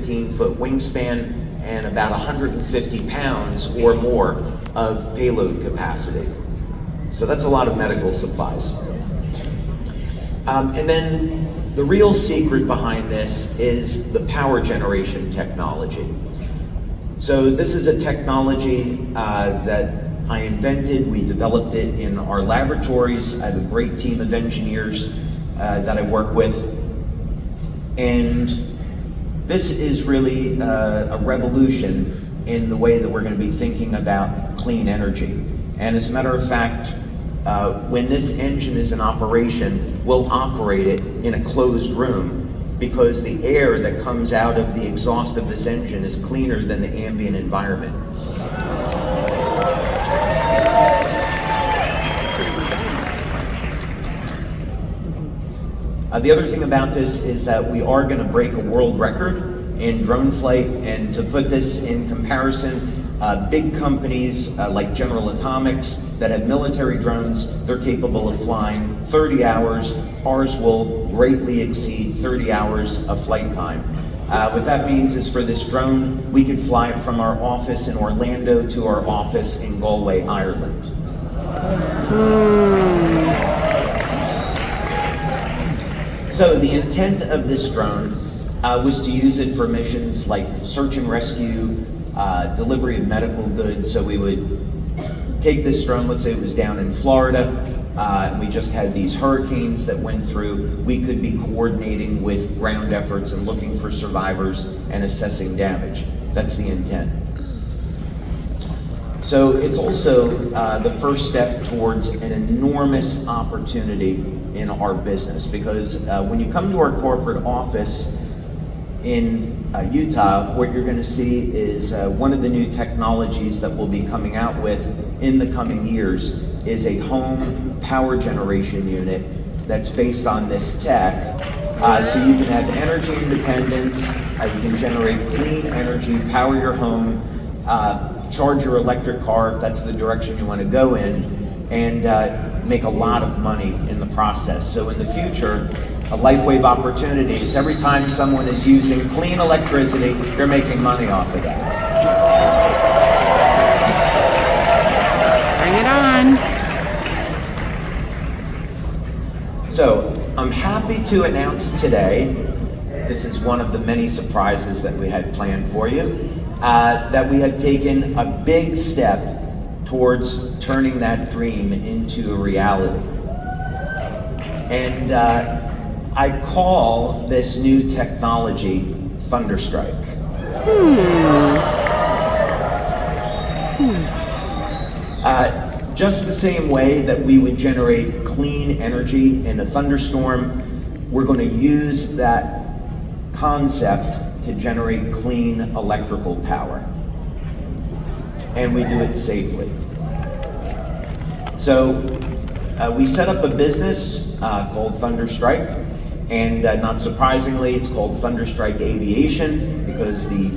15-foot wingspan and about 150 pounds or more of payload capacity. So that's a lot of medical supplies. And then the real secret behind this is the power generation technology. So this is a technology that I invented. We developed it in our laboratories. I have a great team of engineers that I work with. And this is really a revolution in the way that we're going to be thinking about clean energy. And as a matter of fact, when this engine is in operation, we'll operate it in a closed room because the air that comes out of the exhaust of this engine is cleaner than the ambient environment. The other thing about this is that we are going to break a world record in drone flight, and to put this in comparison, big companies like General Atomics that have military drones, they're capable of flying 30 hours. Ours will greatly exceed 30 hours of flight time. What that means is for this drone, we could fly it from our office in Orlando to our office in Galway, Ireland. So the intent of this drone was to use it for missions like search and rescue, delivery of medical goods. So we would take this drone, let's say it was down in Florida, we just had these hurricanes that went through. We could be coordinating with ground efforts and looking for survivors and assessing damage. That's the intent. So it's also the first step towards an enormous opportunity in our business, because when you come to our corporate office in Utah, what you're going to see is one of the new technologies that we'll be coming out with in the coming years is a home power generation unit that's based on this tech. So you can have energy independence, you can generate clean energy, power your home, charge your electric car if that's the direction you want to go in, and make a lot of money in the process. So in the future, a LifeWave opportunity is every time someone is using clean electricity, they're making money off of that. Bring it on. So I'm happy to announce today, this is one of the many surprises that we had planned for you, that we have taken a big step towards turning that dream into a reality. And I call this new technology Thunderstrike. Just the same way that we would generate clean energy in a thunderstorm, we're going to use that concept to generate clean electrical power. And we do it safely. So we set up a business called Thunderstrike, and not surprisingly, it's called Thunderstrike Aviation because the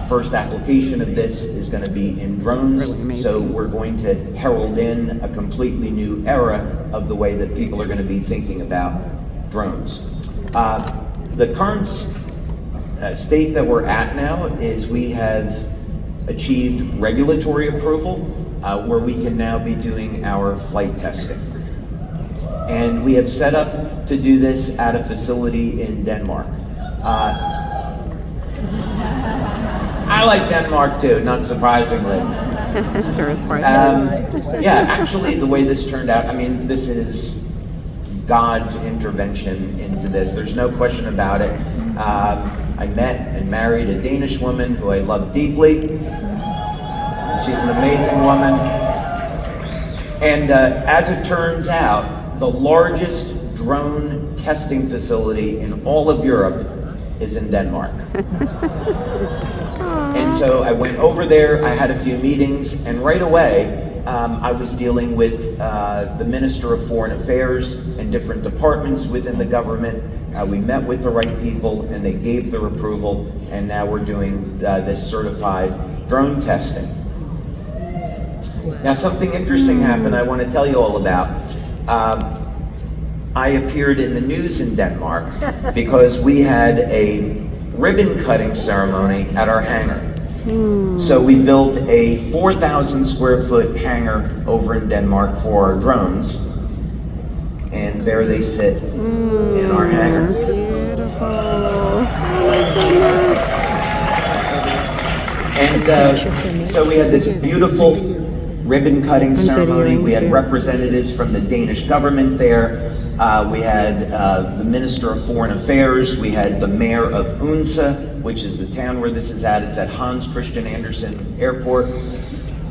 first application of this is going to be in drones. Really, so we're going to herald in a completely new era of the way that people are going to be thinking about drones. The current state that we're at now is we have achieved regulatory approval where we can now be doing our flight testing. And we have set up to do this at a facility in Denmark. I like Denmark too, not surprisingly. Yeah, actually the way this turned out, I mean, this is God's intervention into this. There's no question about it. I met and married a Danish woman who I love deeply. She's an amazing woman. And as it turns out, the largest drone testing facility in all of Europe is in Denmark. And so I went over there, I had a few meetings, and right away I was dealing with the Minister of Foreign Affairs and different departments within the government. We met with the right people and they gave their approval, and now we're doing this certified drone testing. Now something interesting happened I want to tell you all about. I appeared in the news in Denmark because we had a ribbon cutting ceremony at our hangar. So we built a 4,000 square foot hangar over in Denmark for our drones. And there they sit in our hangar. Beautiful. Oh my goodness. And so we had this beautiful ribbon cutting ceremony. We had representatives from the Danish government there. We had the Minister of Foreign Affairs. We had the Mayor of Odense, which is the town where this is at. It's at Hans Christian Andersen Airport.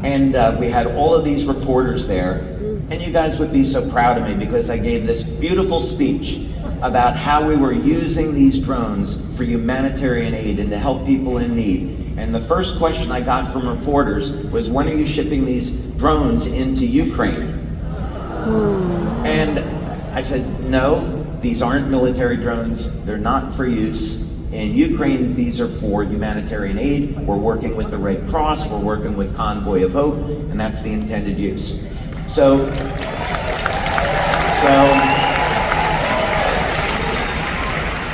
And we had all of these reporters there. And you guys would be so proud of me because I gave this beautiful speech about how we were using these drones for humanitarian aid and to help people in need. And the first question I got from reporters was, when are you shipping these drones into Ukraine? And I said, no, these aren't military drones. They're not for use. In Ukraine, these are for humanitarian aid. We're working with the Red Cross. We're working with Convoy of Hope, and that's the intended use. So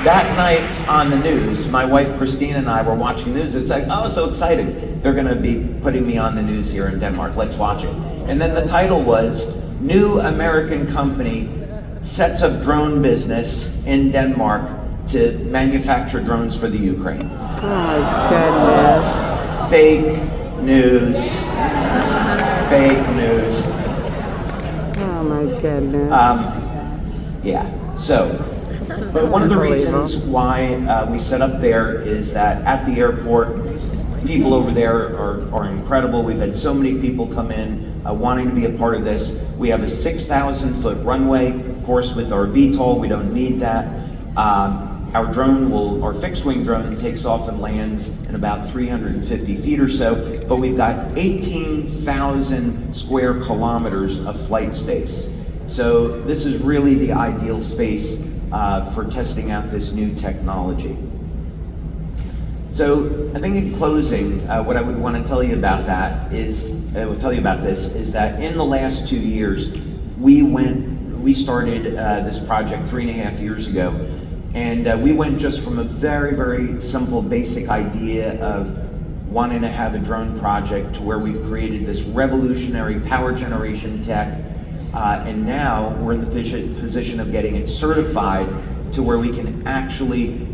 that night on the news, my wife Christina and I were watching news. It's like, oh, so exciting. They're going to be putting me on the news here in Denmark. Let's watch it. And then the title was, New American Company Sets Up Drone Business in Denmark to Manufacture Drones for the Ukraine. Oh my goodness. Fake news. Fake news. Oh my goodness. Yeah, so, but one of the reasons why we set up there is that at the airport, people over there are incredible. We've had so many people come in wanting to be a part of this. We have a 6,000 foot runway, of course, with our VTOL, we don't need that. Our fixed wing drone takes off and lands in about 350 feet or so, but we've got 18,000 square kilometers of flight space. So this is really the ideal space for testing out this new technology. So I think in closing, what I would want to tell you about that is, is that in the last 2 years, we started this project 3.5 years ago, and we went just from a very, very simple, basic idea of wanting to have a drone project to where we've created this revolutionary power generation tech, and now we're in the position of getting it certified to where we can actually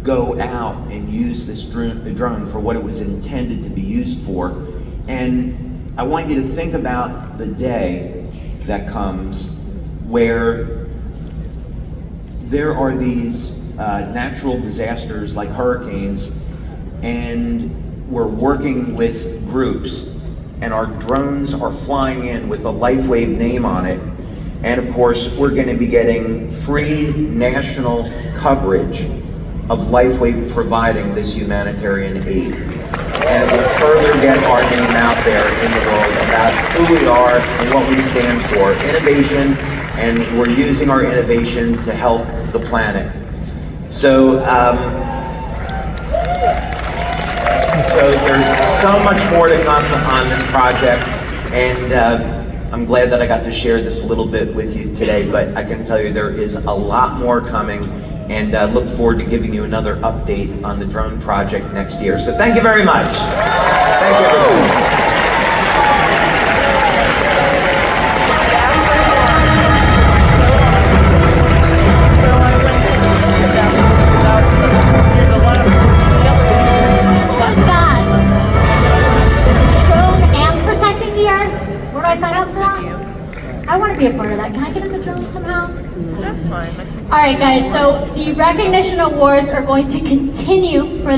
go out and use this drone for what it was intended to be used for. And I want you to think about the day that comes where there are these natural disasters like hurricanes, and we're working with groups, and our drones are flying in with the LifeWave name on it. And of course, we're going to be getting free national coverage of LifeWave providing this humanitarian aid. And it will further get our name out there in the world about who we are and what we stand for. Innovation, and we're using our innovation to help the planet. So, so there's so much more to come on this project, and I'm glad that I got to share this a little bit with you today, but I can tell you there is a lot more coming, and look forward to giving you another update on the drone project next year. So thank you very much. Thank you, everyone. I want to be a part of that. Can I get in the drone somehow? That's fine. All right, guys. So the recognition awards are going to continue for the